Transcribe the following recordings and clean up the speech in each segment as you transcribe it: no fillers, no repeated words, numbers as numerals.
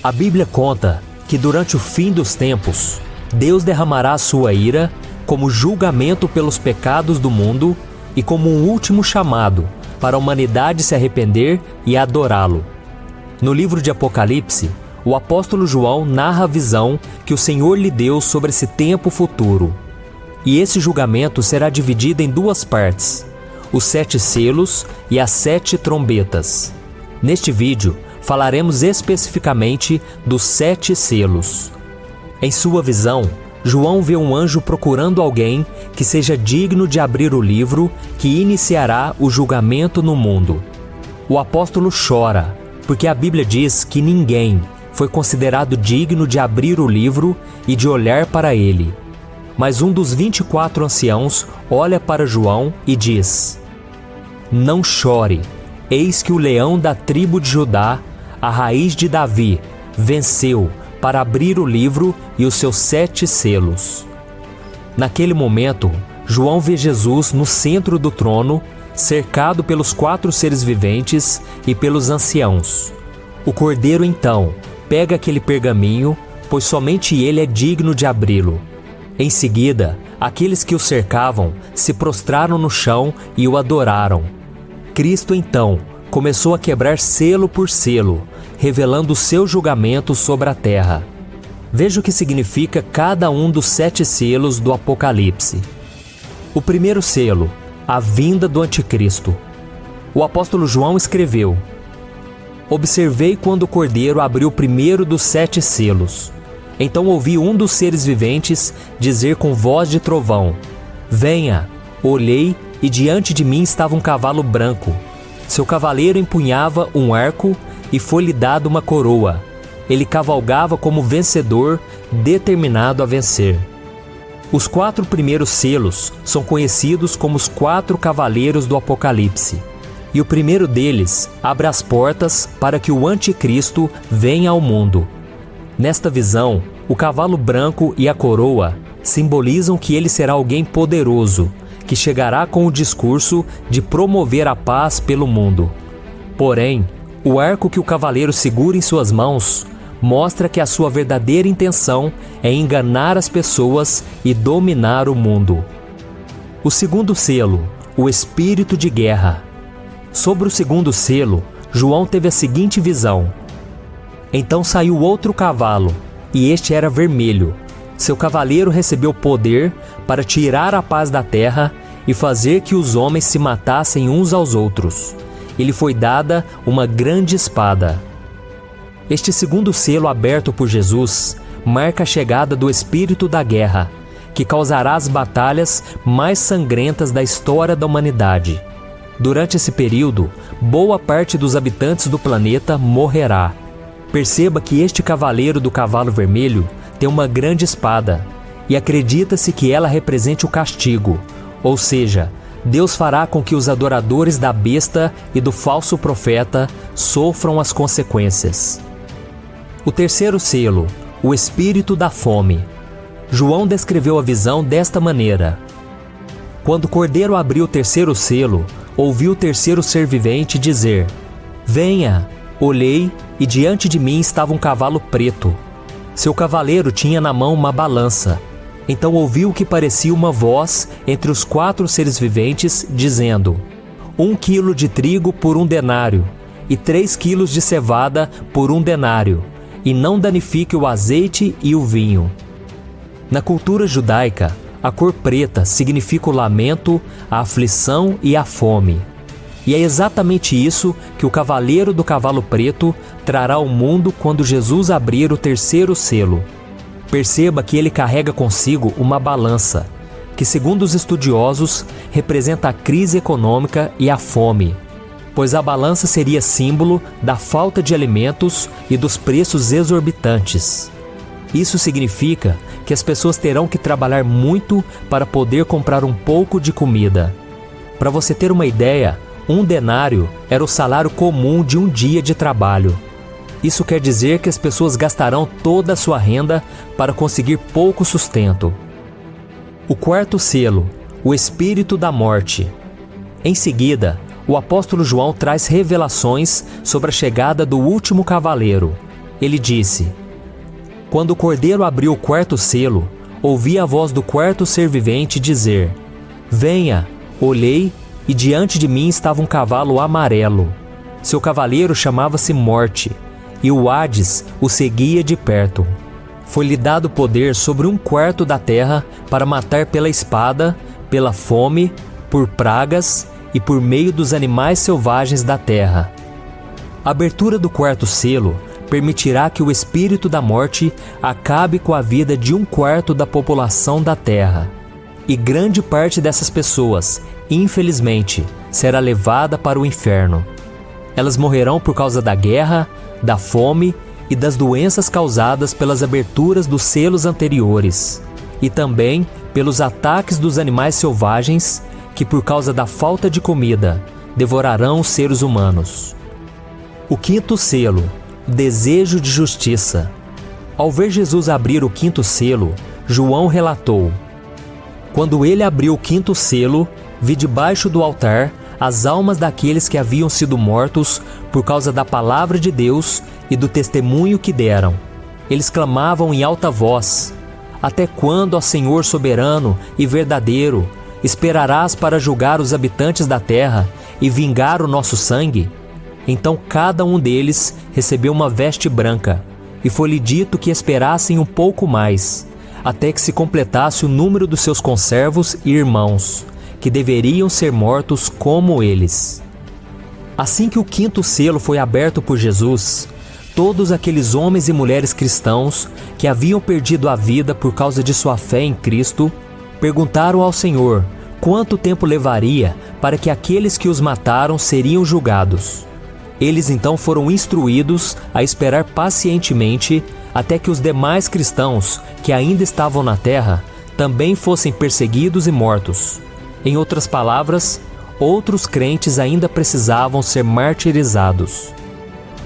A Bíblia conta que durante o fim dos tempos, Deus derramará a sua ira como julgamento pelos pecados do mundo e como um último chamado para a humanidade se arrepender e adorá-lo. No livro de Apocalipse, o apóstolo João narra a visão que o Senhor lhe deu sobre esse tempo futuro. E esse julgamento será dividido em duas partes: os 7 selos e as 7 trombetas. Neste vídeo, falaremos especificamente dos 7 selos. Em sua visão, João vê um anjo procurando alguém que seja digno de abrir o livro que iniciará o julgamento no mundo. O apóstolo chora, porque a Bíblia diz que ninguém foi considerado digno de abrir o livro e de olhar para ele. Mas um dos 24 anciãos olha para João e diz: "Não chore, eis que o leão da tribo de Judá, a raiz de Davi, venceu para abrir o livro e os seus 7 selos." Naquele momento, João vê Jesus no centro do trono, cercado pelos 4 seres viventes e pelos anciãos. O cordeiro então pega aquele pergaminho, pois somente ele é digno de abri-lo. Em seguida, aqueles que o cercavam se prostraram no chão e o adoraram. Cristo então começou a quebrar selo por selo, revelando o seu julgamento sobre a terra. Veja o que significa cada um dos 7 selos do Apocalipse. O primeiro selo, a vinda do Anticristo. O apóstolo João escreveu: "Observei quando o cordeiro abriu o primeiro dos 7 selos. Então ouvi um dos seres viventes dizer com voz de trovão: Venha! Olhei e diante de mim estava um cavalo branco. Seu cavaleiro empunhava um arco e foi-lhe dado uma coroa. Ele cavalgava como vencedor, determinado a vencer." Os 4 primeiros selos são conhecidos como os 4 cavaleiros do Apocalipse. E o primeiro deles abre as portas para que o Anticristo venha ao mundo. Nesta visão, o cavalo branco e a coroa simbolizam que ele será alguém poderoso, que chegará com o discurso de promover a paz pelo mundo. Porém, o arco que o cavaleiro segura em suas mãos mostra que a sua verdadeira intenção é enganar as pessoas e dominar o mundo. O segundo selo, o espírito de guerra. Sobre o segundo selo, João teve a seguinte visão: "Então saiu outro cavalo, e este era vermelho. Seu cavaleiro recebeu poder para tirar a paz da terra e fazer que os homens se matassem uns aos outros. Ele foi dada uma grande espada." Este segundo selo aberto por Jesus marca a chegada do espírito da guerra, que causará as batalhas mais sangrentas da história da humanidade. Durante esse período, boa parte dos habitantes do planeta morrerá. Perceba que este cavaleiro do cavalo vermelho tem uma grande espada, e acredita-se que ela represente o castigo, ou seja, Deus fará com que os adoradores da besta e do falso profeta sofram as consequências. O terceiro selo, o espírito da fome. João descreveu a visão desta maneira: "Quando o cordeiro abriu o terceiro selo, ouvi o terceiro ser vivente dizer: Venha! Olhei e diante de mim estava um cavalo preto. Seu cavaleiro tinha na mão uma balança. Então ouvi o que parecia uma voz entre os 4 seres viventes, dizendo: 1 quilo de trigo por 1 denário, e 3 quilos de cevada por 1 denário, e não danifique o azeite e o vinho." Na cultura judaica, a cor preta significa o lamento, a aflição e a fome. E é exatamente isso que o cavaleiro do cavalo preto trará ao mundo quando Jesus abrir o terceiro selo. Perceba que ele carrega consigo uma balança, que, segundo os estudiosos, representa a crise econômica e a fome, pois a balança seria símbolo da falta de alimentos e dos preços exorbitantes. Isso significa que as pessoas terão que trabalhar muito para poder comprar um pouco de comida. Para você ter uma ideia, 1 denário era o salário comum de um dia de trabalho. Isso quer dizer que as pessoas gastarão toda a sua renda para conseguir pouco sustento. O quarto selo, o espírito da morte. Em seguida, o apóstolo João traz revelações sobre a chegada do último cavaleiro. ele disse: Quando o cordeiro abriu o quarto selo, ouvi a voz do quarto ser vivente dizer: Venha! Olhei, e diante de mim estava um cavalo amarelo. Seu cavaleiro chamava-se Morte, e o Hades o seguia de perto. Foi-lhe dado poder sobre 1/4 da terra para matar pela espada, pela fome, por pragas e por meio dos animais selvagens da terra. A abertura do quarto selo permitirá que o espírito da morte acabe com a vida de 1/4 da população da terra. E grande parte dessas pessoas, infelizmente, será levada para o inferno. Elas morrerão por causa da guerra, da fome e das doenças causadas pelas aberturas dos selos anteriores, e também pelos ataques dos animais selvagens que, por causa da falta de comida, devorarão os seres humanos. O quinto selo, desejo de justiça. Ao ver Jesus abrir o quinto selo, João relatou: Quando ele abriu o quinto selo, vi debaixo do altar as almas daqueles que haviam sido mortos por causa da palavra de Deus e do testemunho que deram. Eles clamavam em alta voz: Até quando, ó Senhor soberano e verdadeiro, esperarás para julgar os habitantes da terra e vingar o nosso sangue? Então cada um deles recebeu uma veste branca, e foi-lhe dito que esperassem um pouco mais, até que se completasse o número dos seus conservos e irmãos, que deveriam ser mortos como eles. Assim que o quinto selo foi aberto por Jesus, todos aqueles homens e mulheres cristãos que haviam perdido a vida por causa de sua fé em Cristo, perguntaram ao Senhor quanto tempo levaria para que aqueles que os mataram seriam julgados. Eles então foram instruídos a esperar pacientemente até que os demais cristãos que ainda estavam na terra também fossem perseguidos e mortos. Em outras palavras, outros crentes ainda precisavam ser martirizados.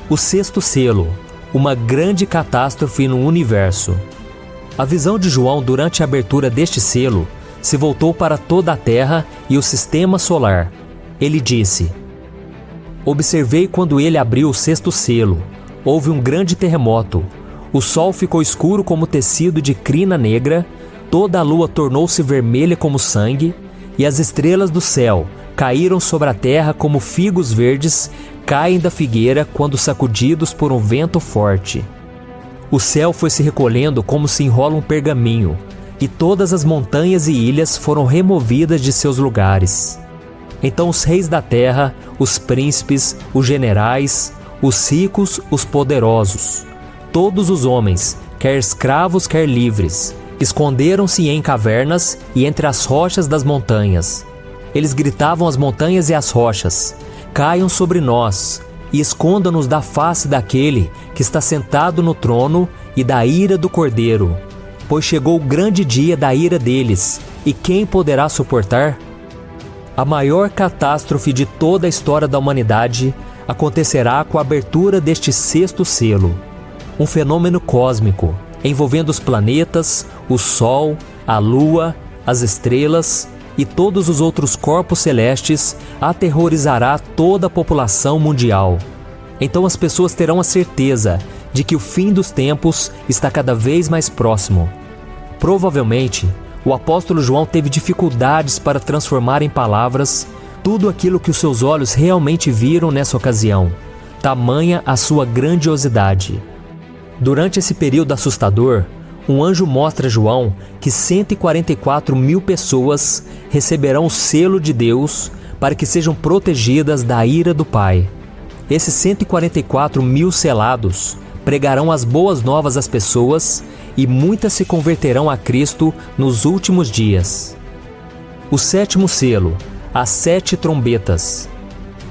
O sexto selo, uma grande catástrofe no universo. A visão de João durante a abertura deste selo se voltou para toda a Terra e o sistema solar. Ele disse: Observei quando ele abriu o sexto selo. Houve um grande terremoto. O sol ficou escuro como tecido de crina negra, toda a lua tornou-se vermelha como sangue, e as estrelas do céu caíram sobre a terra como figos verdes caem da figueira quando sacudidos por um vento forte. O céu foi se recolhendo como se enrola um pergaminho, e todas as montanhas e ilhas foram removidas de seus lugares. Então os reis da terra, os príncipes, os generais, os ricos, os poderosos, todos os homens, quer escravos, quer livres, esconderam-se em cavernas e entre as rochas das montanhas. Eles gritavam às montanhas e às rochas: Caiam sobre nós e escondam-nos da face daquele que está sentado no trono e da ira do Cordeiro, pois chegou o grande dia da ira deles, e quem poderá suportar? A maior catástrofe de toda a história da humanidade acontecerá com a abertura deste sexto selo, um fenômeno cósmico envolvendo os planetas, o Sol, a Lua, as estrelas e todos os outros corpos celestes, aterrorizará toda a população mundial. Então as pessoas terão a certeza de que o fim dos tempos está cada vez mais próximo. Provavelmente, o apóstolo João teve dificuldades para transformar em palavras tudo aquilo que os seus olhos realmente viram nessa ocasião, tamanha a sua grandiosidade. Durante esse período assustador, um anjo mostra a João que 144 mil pessoas receberão o selo de Deus para que sejam protegidas da ira do Pai. Esses 144 mil selados pregarão as boas novas às pessoas e muitas se converterão a Cristo nos últimos dias. O sétimo selo, as 7 trombetas.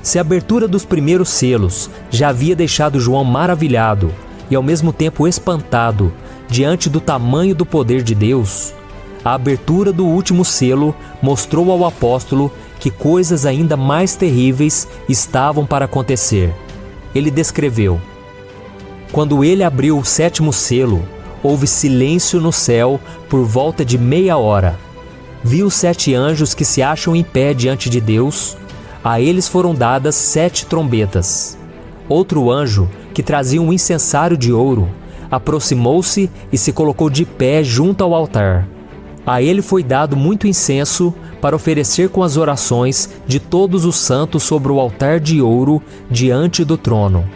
Se a abertura dos primeiros selos já havia deixado João maravilhado e ao mesmo tempo espantado diante do tamanho do poder de Deus, a abertura do último selo mostrou ao apóstolo que coisas ainda mais terríveis estavam para acontecer. Ele descreveu: Quando ele abriu o sétimo selo, houve silêncio no céu por volta de meia hora. Vi os 7 anjos que se acham em pé diante de Deus. A eles foram dadas 7 trombetas. Outro anjo, que trazia um incensário de ouro, aproximou-se e se colocou de pé junto ao altar. A ele foi dado muito incenso para oferecer com as orações de todos os santos sobre o altar de ouro diante do trono.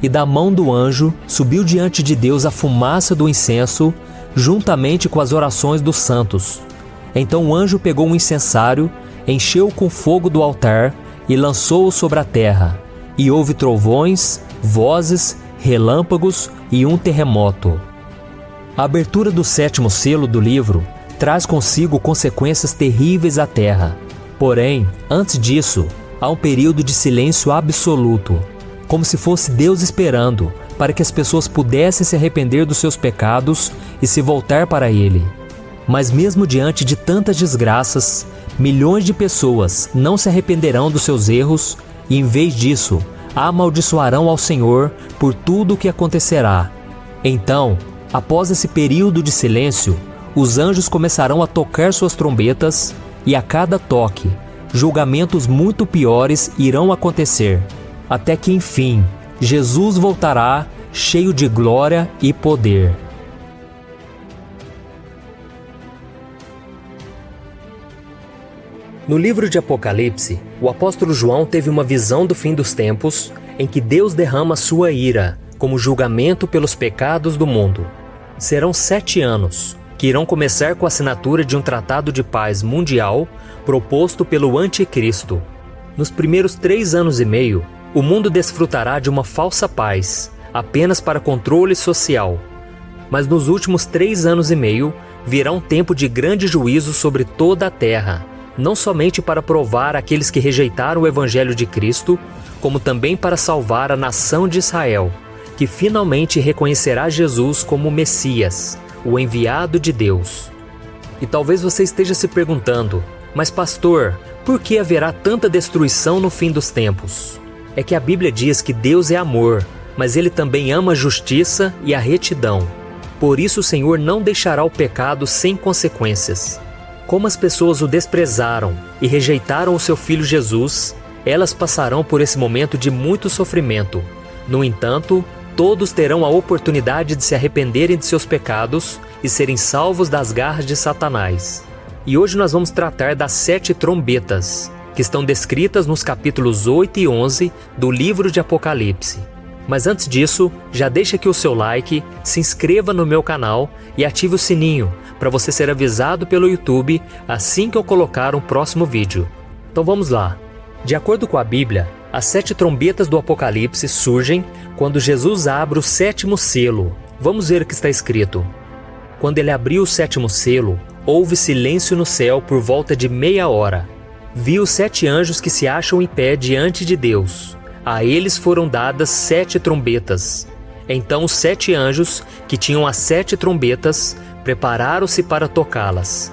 E da mão do anjo subiu diante de Deus a fumaça do incenso, juntamente com as orações dos santos. Então o anjo pegou um incensário, encheu-o com fogo do altar e lançou-o sobre a terra. E houve trovões, vozes, relâmpagos e um terremoto. A abertura do 7º selo do livro traz consigo consequências terríveis à terra. Porém, antes disso, há um período de silêncio absoluto, como se fosse Deus esperando para que as pessoas pudessem se arrepender dos seus pecados e se voltar para Ele. Mas mesmo diante de tantas desgraças, milhões de pessoas não se arrependerão dos seus erros e, em vez disso, amaldiçoarão ao Senhor por tudo o que acontecerá. Então, após esse período de silêncio, os anjos começarão a tocar suas trombetas e a cada toque, julgamentos muito piores irão acontecer, até que enfim, Jesus voltará cheio de glória e poder. No livro de Apocalipse, o apóstolo João teve uma visão do fim dos tempos, em que Deus derrama sua ira como julgamento pelos pecados do mundo. Serão 7 anos, que irão começar com a assinatura de um tratado de paz mundial proposto pelo Anticristo. Nos primeiros 3 anos e meio, o mundo desfrutará de uma falsa paz, apenas para controle social. Mas nos últimos 3 anos e meio, virá um tempo de grande juízo sobre toda a terra, não somente para provar aqueles que rejeitaram o Evangelho de Cristo, como também para salvar a nação de Israel, que finalmente reconhecerá Jesus como Messias, o enviado de Deus. E talvez você esteja se perguntando, mas pastor, por que haverá tanta destruição no fim dos tempos? É que a Bíblia diz que Deus é amor, mas Ele também ama a justiça e a retidão. Por isso o Senhor não deixará o pecado sem consequências. Como as pessoas o desprezaram e rejeitaram o seu Filho Jesus, elas passarão por esse momento de muito sofrimento. No entanto, todos terão a oportunidade de se arrependerem de seus pecados e serem salvos das garras de Satanás. E hoje nós vamos tratar das 7 trombetas, que estão descritas nos capítulos 8 e 11 do livro de Apocalipse. Mas antes disso, já deixa aqui o seu like, se inscreva no meu canal e ative o sininho para você ser avisado pelo YouTube assim que eu colocar um próximo vídeo. Então vamos lá. De acordo com a Bíblia, as 7 trombetas do Apocalipse surgem quando Jesus abre o 7º selo. Vamos ver o que está escrito. Quando ele abriu o 7º selo, houve silêncio no céu por volta de meia hora. Vi os 7 anjos que se acham em pé diante de Deus. A eles foram dadas 7 trombetas. Então os 7 anjos, que tinham as 7 trombetas, prepararam-se para tocá-las.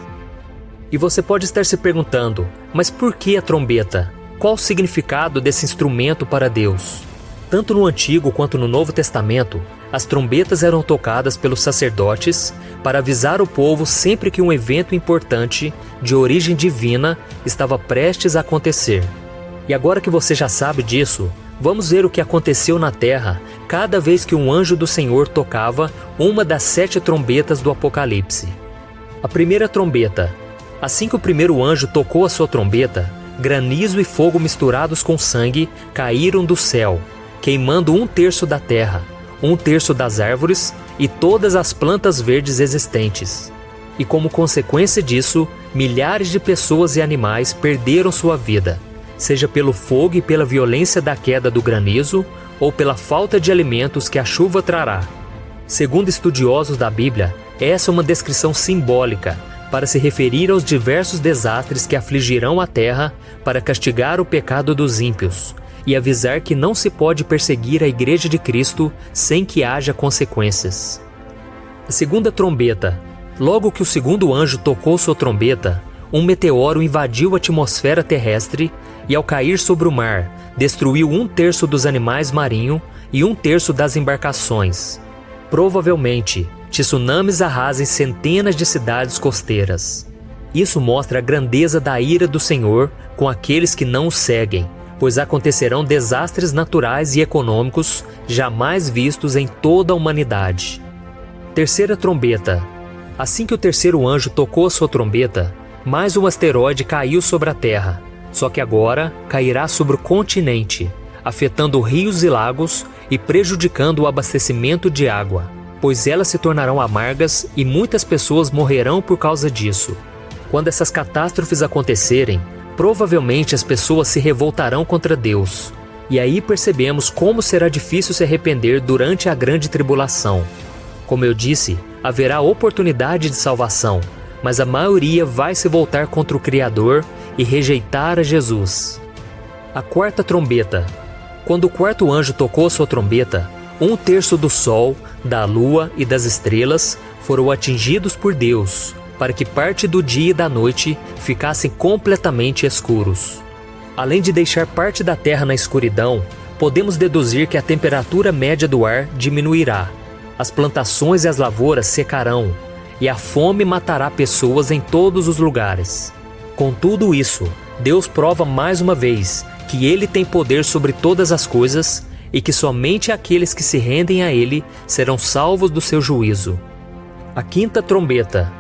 E você pode estar se perguntando, mas por que a trombeta? Qual o significado desse instrumento para Deus? Tanto no Antigo quanto no Novo Testamento, as trombetas eram tocadas pelos sacerdotes para avisar o povo sempre que um evento importante, de origem divina, estava prestes a acontecer. E agora que você já sabe disso, vamos ver o que aconteceu na terra cada vez que um anjo do Senhor tocava uma das 7 trombetas do Apocalipse. A primeira trombeta. Assim que o primeiro anjo tocou a sua trombeta, granizo e fogo misturados com sangue caíram do céu, queimando 1/3 da terra, 1/3 das árvores e todas as plantas verdes existentes. E como consequência disso, milhares de pessoas e animais perderam sua vida, seja pelo fogo e pela violência da queda do granizo, ou pela falta de alimentos que a chuva trará. Segundo estudiosos da Bíblia, essa é uma descrição simbólica para se referir aos diversos desastres que afligirão a terra para castigar o pecado dos ímpios e avisar que não se pode perseguir a Igreja de Cristo sem que haja consequências. A segunda trombeta. Logo que o segundo anjo tocou sua trombeta, um meteoro invadiu a atmosfera terrestre e, ao cair sobre o mar, destruiu 1/3 dos animais marinhos e 1/3 das embarcações. Provavelmente, tsunamis arrasem centenas de cidades costeiras. Isso mostra a grandeza da ira do Senhor com aqueles que não o seguem, pois acontecerão desastres naturais e econômicos jamais vistos em toda a humanidade. Terceira trombeta. Assim que o terceiro anjo tocou a sua trombeta, mais um asteroide caiu sobre a Terra, só que agora cairá sobre o continente, afetando rios e lagos e prejudicando o abastecimento de água, pois elas se tornarão amargas e muitas pessoas morrerão por causa disso. Quando essas catástrofes acontecerem, provavelmente as pessoas se revoltarão contra Deus. E aí percebemos como será difícil se arrepender durante a grande tribulação. Como eu disse, haverá oportunidade de salvação, mas a maioria vai se voltar contra o Criador e rejeitar a Jesus. A quarta trombeta. Quando o quarto anjo tocou sua trombeta, 1/3 do Sol, da Lua e das estrelas foram atingidos por Deus, para que parte do dia e da noite ficassem completamente escuros. Além de deixar parte da Terra na escuridão, podemos deduzir que a temperatura média do ar diminuirá, as plantações e as lavouras secarão, e a fome matará pessoas em todos os lugares. Com tudo isso, Deus prova mais uma vez que Ele tem poder sobre todas as coisas e que somente aqueles que se rendem a Ele serão salvos do seu juízo. A quinta trombeta.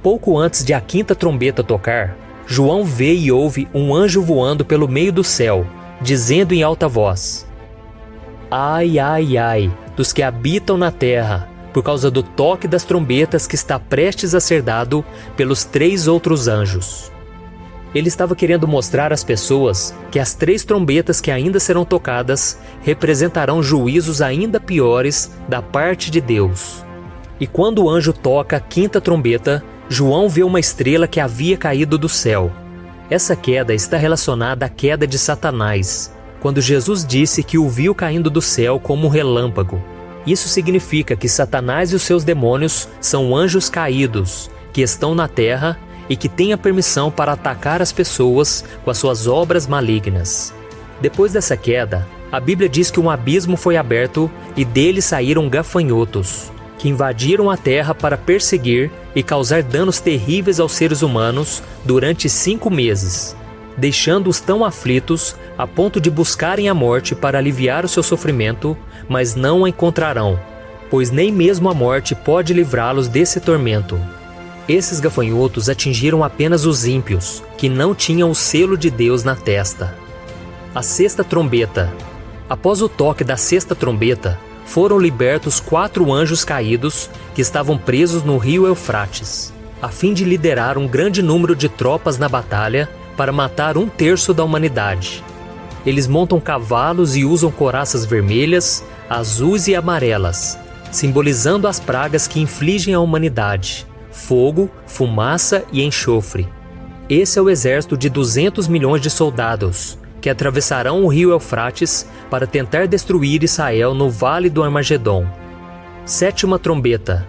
Pouco antes de a quinta trombeta tocar, João vê e ouve um anjo voando pelo meio do céu, dizendo em alta voz: Ai, ai, ai, dos que habitam na terra, por causa do toque das trombetas que está prestes a ser dado pelos 3 outros anjos. Ele estava querendo mostrar às pessoas que as 3 trombetas que ainda serão tocadas representarão juízos ainda piores da parte de Deus. E quando o anjo toca a quinta trombeta, João vê uma estrela que havia caído do céu. Essa queda está relacionada à queda de Satanás, quando Jesus disse que o viu caindo do céu como um relâmpago. Isso significa que Satanás e os seus demônios são anjos caídos, que estão na terra e que têm a permissão para atacar as pessoas com as suas obras malignas. Depois dessa queda, a Bíblia diz que um abismo foi aberto e dele saíram gafanhotos, que invadiram a terra para perseguir e causar danos terríveis aos seres humanos durante 5 meses, deixando-os tão aflitos a ponto de buscarem a morte para aliviar o seu sofrimento, mas não a encontrarão, pois nem mesmo a morte pode livrá-los desse tormento. Esses gafanhotos atingiram apenas os ímpios, que não tinham o selo de Deus na testa. A sexta trombeta. Após o toque da sexta trombeta, foram libertos 4 anjos caídos que estavam presos no rio Eufrates, a fim de liderar um grande número de tropas na batalha para matar 1/3 da humanidade. Eles montam cavalos e usam couraças vermelhas, azuis e amarelas, simbolizando as pragas que infligem à humanidade: fogo, fumaça e enxofre. Esse é o exército de 200 milhões de soldados, que atravessarão o rio Eufrates para tentar destruir Israel no Vale do Armagedon. Sétima trombeta.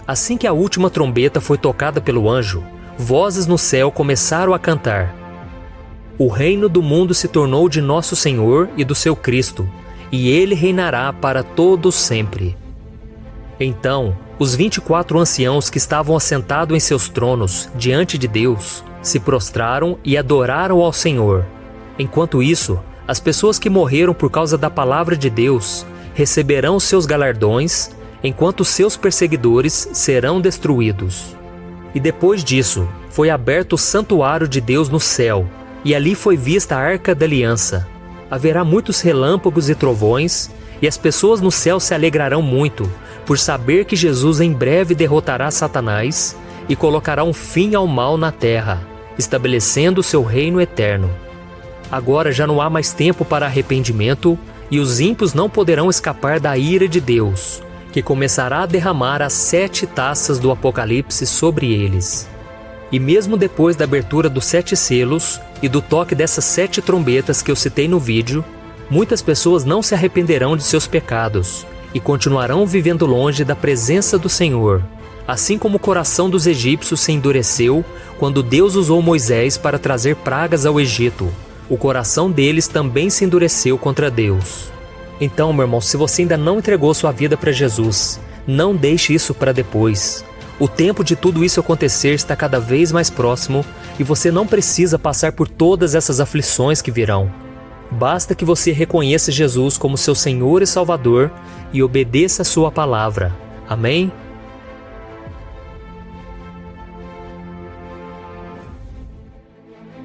Assim que a última trombeta foi tocada pelo anjo, vozes no céu começaram a cantar: O reino do mundo se tornou de nosso Senhor e do seu Cristo, e ele reinará para todos sempre. Então, os 24 anciãos que estavam assentados em seus tronos diante de Deus se prostraram e adoraram ao Senhor. Enquanto isso, as pessoas que morreram por causa da palavra de Deus receberão seus galardões, enquanto seus perseguidores serão destruídos. E depois disso, foi aberto o santuário de Deus no céu, e ali foi vista a Arca da Aliança. Haverá muitos relâmpagos e trovões, e as pessoas no céu se alegrarão muito, por saber que Jesus em breve derrotará Satanás e colocará um fim ao mal na terra, estabelecendo o seu reino eterno. Agora já não há mais tempo para arrependimento, e os ímpios não poderão escapar da ira de Deus, que começará a derramar as 7 taças do Apocalipse sobre eles. E mesmo depois da abertura dos 7 selos e do toque dessas 7 trombetas que eu citei no vídeo, muitas pessoas não se arrependerão de seus pecados e continuarão vivendo longe da presença do Senhor, assim como o coração dos egípcios se endureceu quando Deus usou Moisés para trazer pragas ao Egito. O coração deles também se endureceu contra Deus. Então, meu irmão, se você ainda não entregou sua vida para Jesus, não deixe isso para depois. O tempo de tudo isso acontecer está cada vez mais próximo e você não precisa passar por todas essas aflições que virão. Basta que você reconheça Jesus como seu Senhor e Salvador e obedeça a sua palavra. Amém?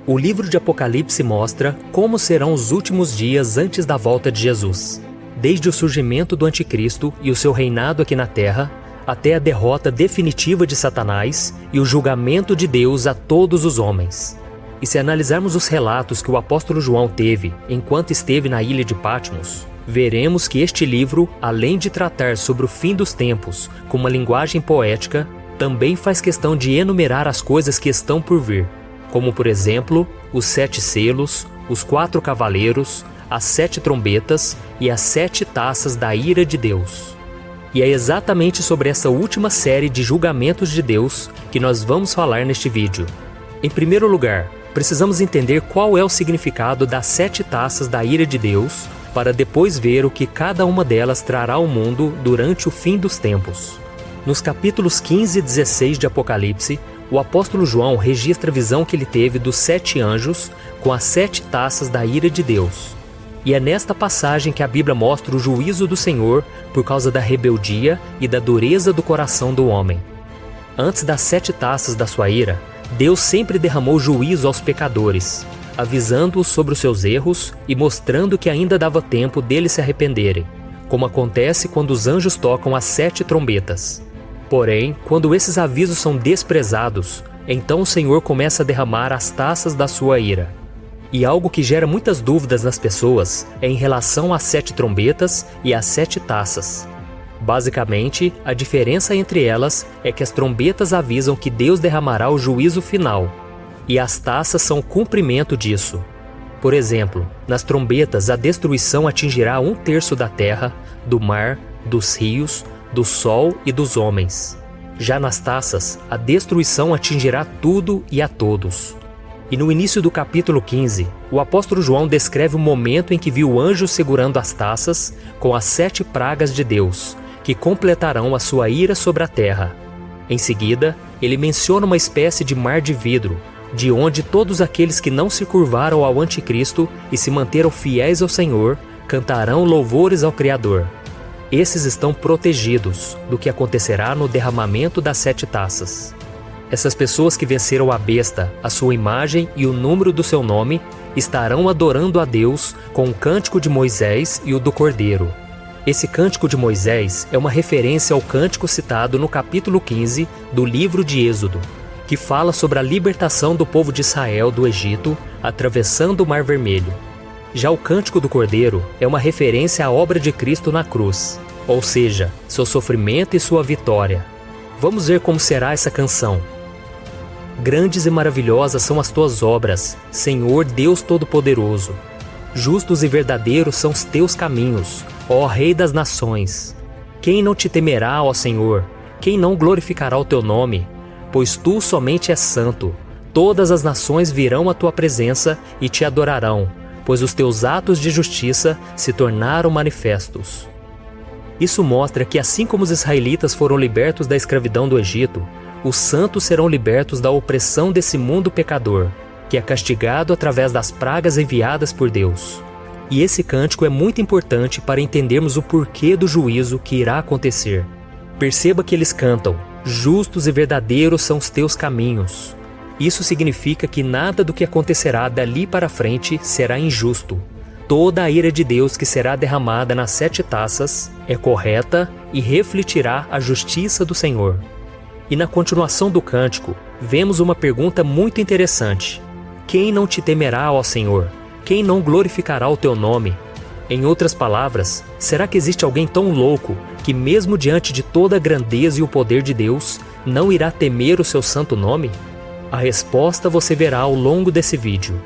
O livro de Apocalipse mostra como serão os últimos dias antes da volta de Jesus, desde o surgimento do Anticristo e o seu reinado aqui na Terra, até a derrota definitiva de Satanás e o julgamento de Deus a todos os homens. E se analisarmos os relatos que o apóstolo João teve enquanto esteve na ilha de Patmos, veremos que este livro, além de tratar sobre o fim dos tempos com uma linguagem poética, também faz questão de enumerar as coisas que estão por vir, como por exemplo, os 7 selos, os 4 cavaleiros, as 7 trombetas e as 7 taças da ira de Deus. E é exatamente sobre essa última série de julgamentos de Deus que nós vamos falar neste vídeo. Em primeiro lugar, precisamos entender qual é o significado das 7 taças da ira de Deus, para depois ver o que cada uma delas trará ao mundo durante o fim dos tempos. Nos capítulos 15 e 16 de Apocalipse, o apóstolo João registra a visão que ele teve dos 7 anjos com as 7 taças da ira de Deus. E é nesta passagem que a Bíblia mostra o juízo do Senhor por causa da rebeldia e da dureza do coração do homem. Antes das 7 taças da sua ira, Deus sempre derramou juízo aos pecadores, avisando-os sobre os seus erros e mostrando que ainda dava tempo deles se arrependerem, como acontece quando os anjos tocam as 7 trombetas. Porém, quando esses avisos são desprezados, então o Senhor começa a derramar as taças da sua ira. E algo que gera muitas dúvidas nas pessoas é em relação às 7 trombetas e às 7 taças. Basicamente, a diferença entre elas é que as trombetas avisam que Deus derramará o juízo final, e as taças são o cumprimento disso. Por exemplo, nas trombetas a destruição atingirá 1/3 da terra, do mar, dos rios, do sol e dos homens. Já nas taças, a destruição atingirá tudo e a todos. E no início do capítulo 15, o apóstolo João descreve o momento em que viu o anjo segurando as taças com as 7 pragas de Deus, que completarão a sua ira sobre a terra. Em seguida, ele menciona uma espécie de mar de vidro, de onde todos aqueles que não se curvaram ao Anticristo e se manteram fiéis ao Senhor, cantarão louvores ao Criador. Esses estão protegidos do que acontecerá no derramamento das 7 taças. Essas pessoas que venceram a besta, a sua imagem e o número do seu nome, estarão adorando a Deus com o cântico de Moisés e o do Cordeiro. Esse cântico de Moisés é uma referência ao cântico citado no capítulo 15 do livro de Êxodo, que fala sobre a libertação do povo de Israel do Egito, atravessando o Mar Vermelho. Já o cântico do Cordeiro é uma referência à obra de Cristo na cruz, ou seja, seu sofrimento e sua vitória. Vamos ver como será essa canção. Grandes e maravilhosas são as tuas obras, Senhor Deus Todo-Poderoso. Justos e verdadeiros são os teus caminhos, ó Rei das Nações. Quem não te temerá, ó Senhor? Quem não glorificará o teu nome? Pois tu somente és santo. Todas as nações virão à tua presença e te adorarão, pois os teus atos de justiça se tornaram manifestos. Isso mostra que assim como os israelitas foram libertos da escravidão do Egito, os santos serão libertos da opressão desse mundo pecador, que é castigado através das pragas enviadas por Deus. E esse cântico é muito importante para entendermos o porquê do juízo que irá acontecer. Perceba que eles cantam: justos e verdadeiros são os teus caminhos. Isso significa que nada do que acontecerá dali para frente será injusto. Toda a ira de Deus que será derramada nas 7 taças é correta e refletirá a justiça do Senhor. E na continuação do cântico, vemos uma pergunta muito interessante. Quem não te temerá, ó Senhor? Quem não glorificará o teu nome? Em outras palavras, será que existe alguém tão louco que mesmo diante de toda a grandeza e o poder de Deus, não irá temer o seu santo nome? A resposta você verá ao longo desse vídeo.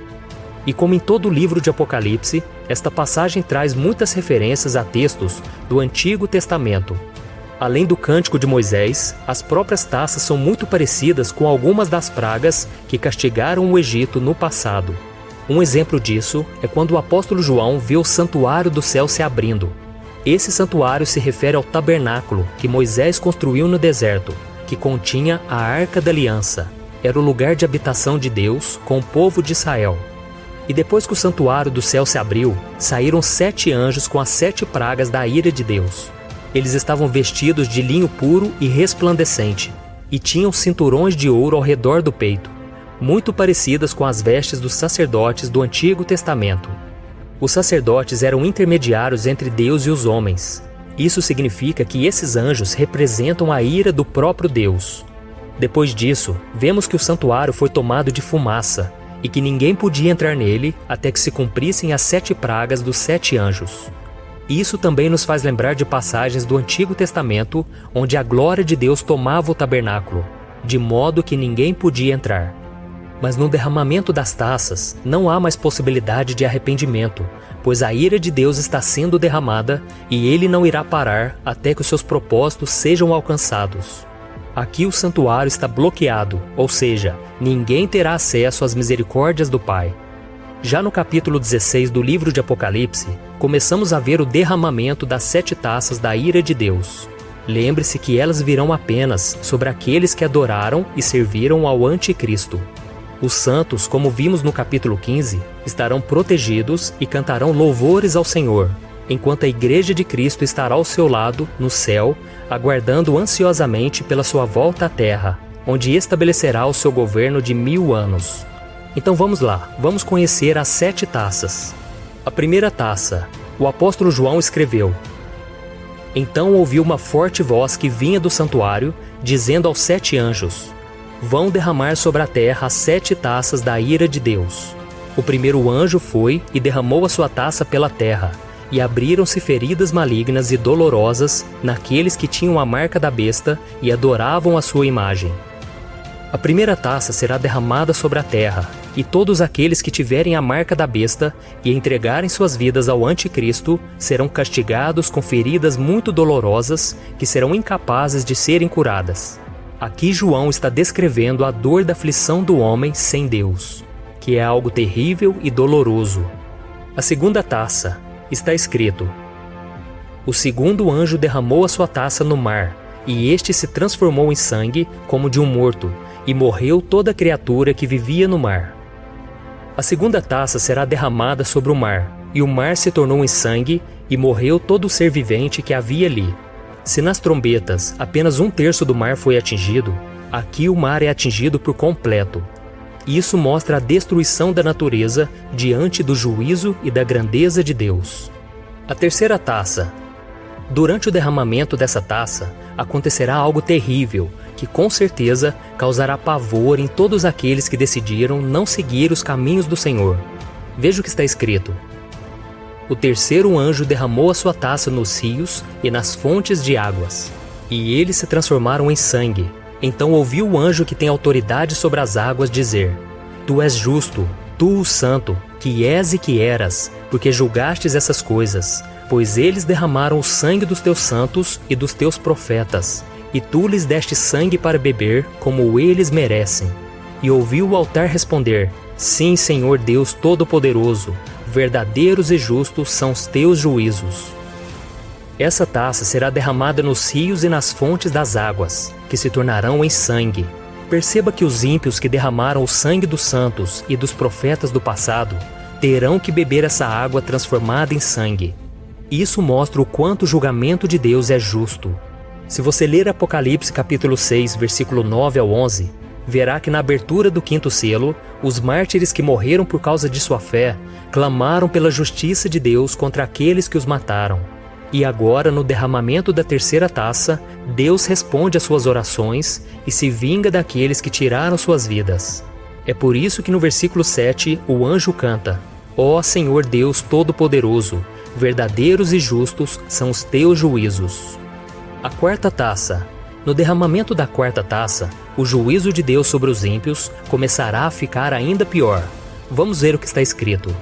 E como em todo o livro de Apocalipse, esta passagem traz muitas referências a textos do Antigo Testamento. Além do cântico de Moisés, as próprias taças são muito parecidas com algumas das pragas que castigaram o Egito no passado. Um exemplo disso é quando o apóstolo João vê o santuário do céu se abrindo. Esse santuário se refere ao tabernáculo que Moisés construiu no deserto, que continha a Arca da Aliança. Era o lugar de habitação de Deus com o povo de Israel. E depois que o santuário do céu se abriu, saíram 7 anjos com as 7 pragas da ira de Deus. Eles estavam vestidos de linho puro e resplandecente, e tinham cinturões de ouro ao redor do peito, muito parecidas com as vestes dos sacerdotes do Antigo Testamento. Os sacerdotes eram intermediários entre Deus e os homens. Isso significa que esses anjos representam a ira do próprio Deus. Depois disso, vemos que o santuário foi tomado de fumaça e que ninguém podia entrar nele até que se cumprissem as 7 pragas dos 7 anjos. Isso também nos faz lembrar de passagens do Antigo Testamento onde a glória de Deus tomava o tabernáculo, de modo que ninguém podia entrar. Mas no derramamento das taças, não há mais possibilidade de arrependimento, pois a ira de Deus está sendo derramada e ele não irá parar até que os seus propósitos sejam alcançados. Aqui o santuário está bloqueado, ou seja, ninguém terá acesso às misericórdias do Pai. Já no capítulo 16 do livro de Apocalipse, começamos a ver o derramamento das 7 taças da ira de Deus. Lembre-se que elas virão apenas sobre aqueles que adoraram e serviram ao Anticristo. Os santos, como vimos no capítulo 15, estarão protegidos e cantarão louvores ao Senhor, enquanto a Igreja de Cristo estará ao seu lado, no céu, aguardando ansiosamente pela sua volta à terra, onde estabelecerá o seu governo de 1000 anos. Então vamos lá, vamos conhecer as 7 taças. A primeira taça, o apóstolo João escreveu: Então ouvi uma forte voz que vinha do santuário, dizendo aos 7 anjos: Vão derramar sobre a terra as 7 taças da ira de Deus. O primeiro anjo foi e derramou a sua taça pela terra, e abriram-se feridas malignas e dolorosas naqueles que tinham a marca da besta e adoravam a sua imagem. A primeira taça será derramada sobre a terra, e todos aqueles que tiverem a marca da besta e entregarem suas vidas ao Anticristo serão castigados com feridas muito dolorosas que serão incapazes de serem curadas. Aqui João está descrevendo a dor da aflição do homem sem Deus, que é algo terrível e doloroso. A segunda taça, está escrito: O segundo anjo derramou a sua taça no mar, e este se transformou em sangue como de um morto, e morreu toda criatura que vivia no mar. A segunda taça será derramada sobre o mar, e o mar se tornou em sangue, e morreu todo o ser vivente que havia ali. Se nas trombetas apenas 1/3 do mar foi atingido, aqui o mar é atingido por completo. Isso mostra a destruição da natureza diante do juízo e da grandeza de Deus. A terceira taça. Durante o derramamento dessa taça, acontecerá algo terrível, que com certeza causará pavor em todos aqueles que decidiram não seguir os caminhos do Senhor. Veja o que está escrito: O terceiro anjo derramou a sua taça nos rios e nas fontes de águas, e eles se transformaram em sangue. Então ouvi o anjo que tem autoridade sobre as águas dizer: Tu és justo, tu o santo, que és e que eras, porque julgastes essas coisas, pois eles derramaram o sangue dos teus santos e dos teus profetas, e tu lhes deste sangue para beber, como eles merecem. E ouvi o altar responder: Sim, Senhor Deus Todo-Poderoso, verdadeiros e justos são os teus juízos. Essa taça será derramada nos rios e nas fontes das águas, que se tornarão em sangue. Perceba que os ímpios que derramaram o sangue dos santos e dos profetas do passado terão que beber essa água transformada em sangue. Isso mostra o quanto o julgamento de Deus é justo. Se você ler Apocalipse capítulo 6, versículo 9 ao 11, verá que na abertura do 5º selo, os mártires que morreram por causa de sua fé clamaram pela justiça de Deus contra aqueles que os mataram. E agora, no derramamento da terceira taça, Deus responde às suas orações e se vinga daqueles que tiraram suas vidas. É por isso que no versículo 7 o anjo canta: Ó Senhor Deus Todo-Poderoso, verdadeiros e justos são os teus juízos. A quarta taça. No derramamento da quarta taça, o juízo de Deus sobre os ímpios começará a ficar ainda pior. Vamos ver o que está escrito.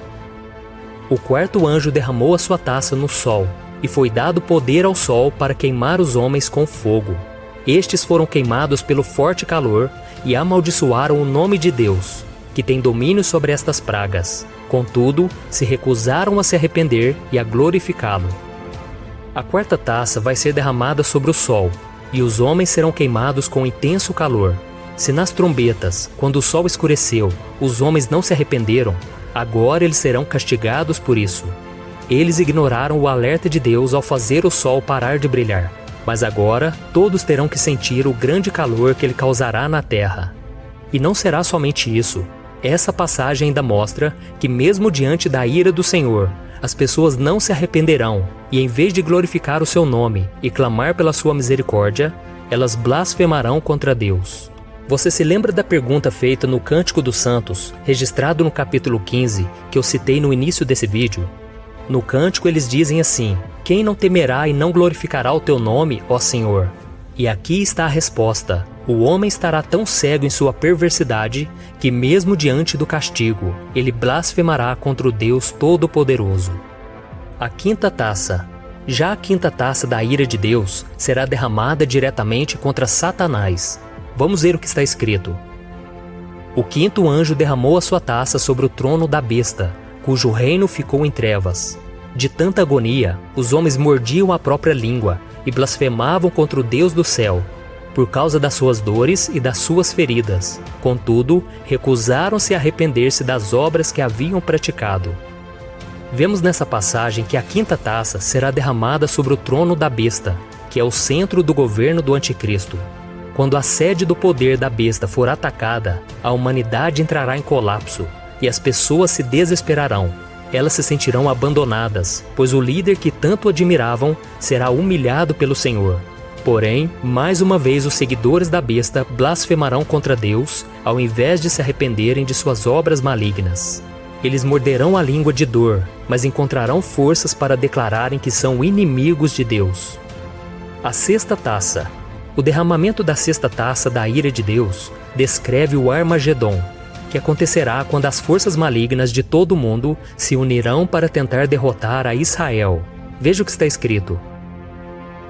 O quarto anjo derramou a sua taça no sol, e foi dado poder ao sol para queimar os homens com fogo. Estes foram queimados pelo forte calor e amaldiçoaram o nome de Deus, que tem domínio sobre estas pragas. Contudo, se recusaram a se arrepender e a glorificá-lo. A quarta taça vai ser derramada sobre o sol, e os homens serão queimados com intenso calor. Se nas trombetas, quando o sol escureceu, os homens não se arrependeram, Agora eles serão castigados por isso. Eles ignoraram o alerta de Deus ao fazer o sol parar de brilhar. Mas agora todos terão que sentir o grande calor que ele causará na terra. E não será somente isso. Essa passagem ainda mostra que mesmo diante da ira do Senhor, as pessoas não se arrependerão e, em vez de glorificar o seu nome e clamar pela sua misericórdia, elas blasfemarão contra Deus. Você se lembra da pergunta feita no Cântico dos Santos, registrado no capítulo 15, que eu citei no início desse vídeo? No cântico eles dizem assim: quem não temerá e não glorificará o teu nome, ó Senhor? E aqui está a resposta: o homem estará tão cego em sua perversidade que mesmo diante do castigo, ele blasfemará contra o Deus Todo-Poderoso. A quinta taça. Já a quinta taça da ira de Deus será derramada diretamente contra Satanás. Vamos ver o que está escrito. O quinto anjo derramou a sua taça sobre o trono da besta, cujo reino ficou em trevas. De tanta agonia, os homens mordiam a própria língua e blasfemavam contra o Deus do céu, por causa das suas dores e das suas feridas. Contudo, recusaram-se a arrepender-se das obras que haviam praticado. Vemos nessa passagem que a quinta taça será derramada sobre o trono da besta, que é o centro do governo do anticristo. Quando a sede do poder da besta for atacada, a humanidade entrará em colapso e as pessoas se desesperarão. Elas se sentirão abandonadas, pois o líder que tanto admiravam será humilhado pelo Senhor. Porém, mais uma vez os seguidores da besta blasfemarão contra Deus, ao invés de se arrependerem de suas obras malignas. Eles morderão a língua de dor, mas encontrarão forças para declararem que são inimigos de Deus. A sexta taça. O derramamento da sexta taça da ira de Deus descreve o Armagedon, que acontecerá quando as forças malignas de todo o mundo se unirão para tentar derrotar a Israel. Veja o que está escrito.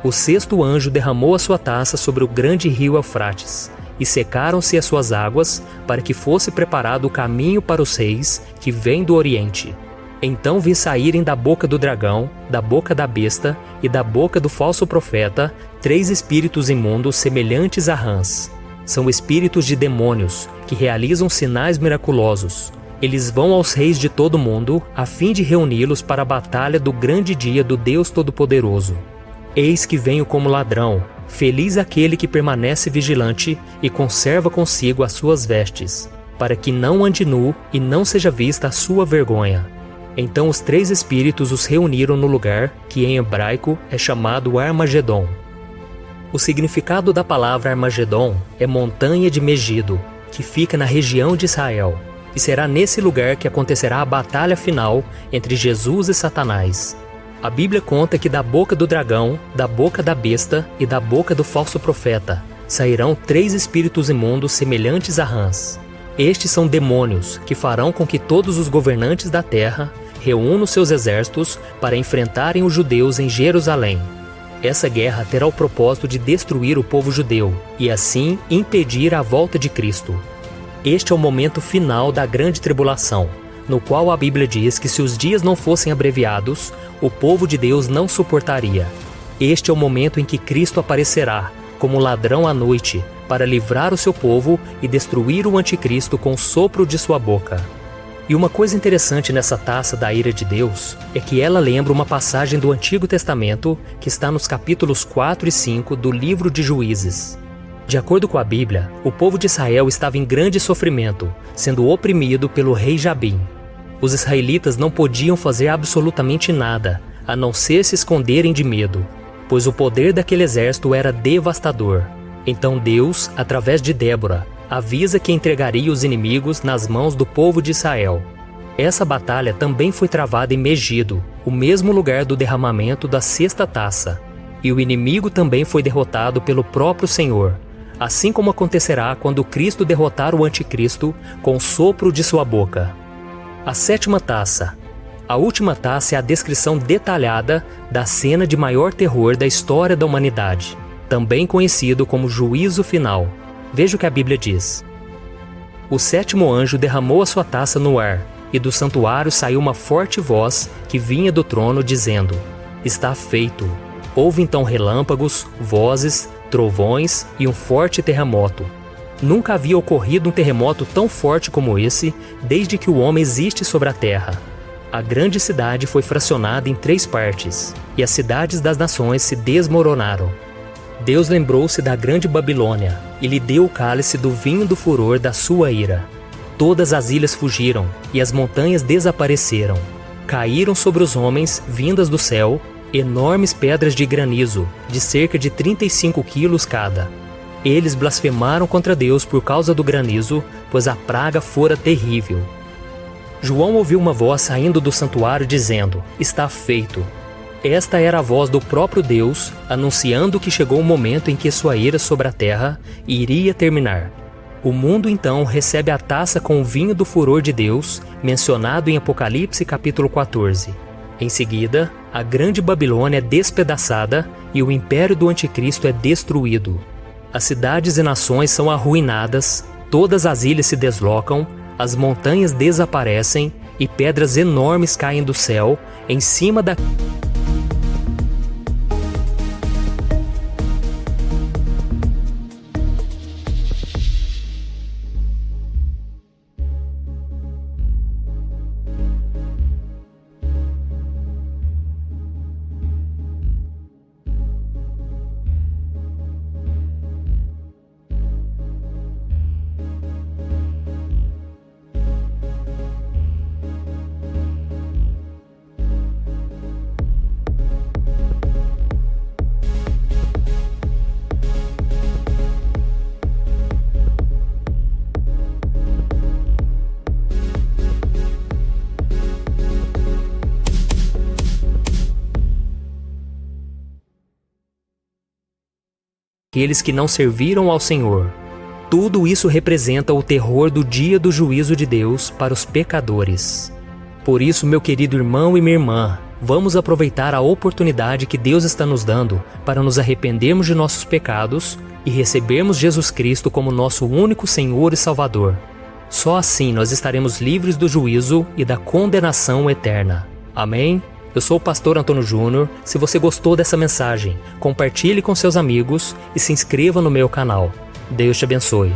O sexto anjo derramou a sua taça sobre o grande rio Eufrates, e secaram-se as suas águas, para que fosse preparado o caminho para os reis que vêm do Oriente. Então vi saírem da boca do dragão, da boca da besta e da boca do falso profeta 3 espíritos imundos semelhantes a rãs. São espíritos de demônios, que realizam sinais miraculosos. Eles vão aos reis de todo o mundo, a fim de reuni-los para a batalha do grande dia do Deus Todo-Poderoso. Eis que venho como ladrão, feliz aquele que permanece vigilante e conserva consigo as suas vestes, para que não ande nu e não seja vista a sua vergonha. Então os 3 espíritos os reuniram no lugar que em hebraico é chamado Armagedon. O significado da palavra Armagedon é montanha de Megido, que fica na região de Israel, e será nesse lugar que acontecerá a batalha final entre Jesus e Satanás. A Bíblia conta que da boca do dragão, da boca da besta e da boca do falso profeta sairão 3 espíritos imundos semelhantes a rãs. Estes são demônios que farão com que todos os governantes da terra reúnam seus exércitos para enfrentarem os judeus em Jerusalém. Essa guerra terá o propósito de destruir o povo judeu e assim impedir a volta de Cristo. Este é o momento final da grande tribulação, no qual a Bíblia diz que se os dias não fossem abreviados, o povo de Deus não suportaria. Este é o momento em que Cristo aparecerá, como ladrão à noite, para livrar o seu povo e destruir o anticristo com o sopro de sua boca. E uma coisa interessante nessa taça da ira de Deus é que ela lembra uma passagem do Antigo Testamento que está nos capítulos 4 e 5 do livro de Juízes. De acordo com a Bíblia, o povo de Israel estava em grande sofrimento, sendo oprimido pelo rei Jabim. Os israelitas não podiam fazer absolutamente nada, a não ser se esconderem de medo, pois o poder daquele exército era devastador. Então Deus, através de Débora, avisa que entregaria os inimigos nas mãos do povo de Israel. Essa batalha também foi travada em Megido, o mesmo lugar do derramamento da sexta taça. E o inimigo também foi derrotado pelo próprio Senhor, assim como acontecerá quando Cristo derrotar o anticristo com o sopro de sua boca. A sétima taça. A última taça é a descrição detalhada da cena de maior terror da história da humanidade, também conhecido como juízo final. Veja o que a Bíblia diz. O sétimo anjo derramou a sua taça no ar, e do santuário saiu uma forte voz que vinha do trono dizendo: Está feito. Houve então relâmpagos, vozes, trovões e um forte terremoto. Nunca havia ocorrido um terremoto tão forte como esse desde que o homem existe sobre a Terra. A grande cidade foi fracionada em 3 partes, e as cidades das nações se desmoronaram. Deus lembrou-se da grande Babilônia e lhe deu o cálice do vinho do furor da sua ira. Todas as ilhas fugiram e as montanhas desapareceram. Caíram sobre os homens, vindas do céu, enormes pedras de granizo, de cerca de 35 quilos cada. Eles blasfemaram contra Deus por causa do granizo, pois a praga fora terrível. João ouviu uma voz saindo do santuário dizendo: "Está feito." Esta era a voz do próprio Deus, anunciando que chegou o momento em que sua ira sobre a terra iria terminar. O mundo então recebe a taça com o vinho do furor de Deus, mencionado em Apocalipse capítulo 14. Em seguida, a grande Babilônia é despedaçada e o império do anticristo é destruído. As cidades e nações são arruinadas, todas as ilhas se deslocam, as montanhas desaparecem e pedras enormes caem do céu em cima da... Aqueles que não serviram ao Senhor. Tudo isso representa o terror do dia do juízo de Deus para os pecadores. Por isso, meu querido irmão e minha irmã, vamos aproveitar a oportunidade que Deus está nos dando para nos arrependermos de nossos pecados e recebermos Jesus Cristo como nosso único Senhor e Salvador. Só assim nós estaremos livres do juízo e da condenação eterna. Amém? Eu sou o pastor Antônio Júnior. Se você gostou dessa mensagem, compartilhe com seus amigos e se inscreva no meu canal. Deus te abençoe.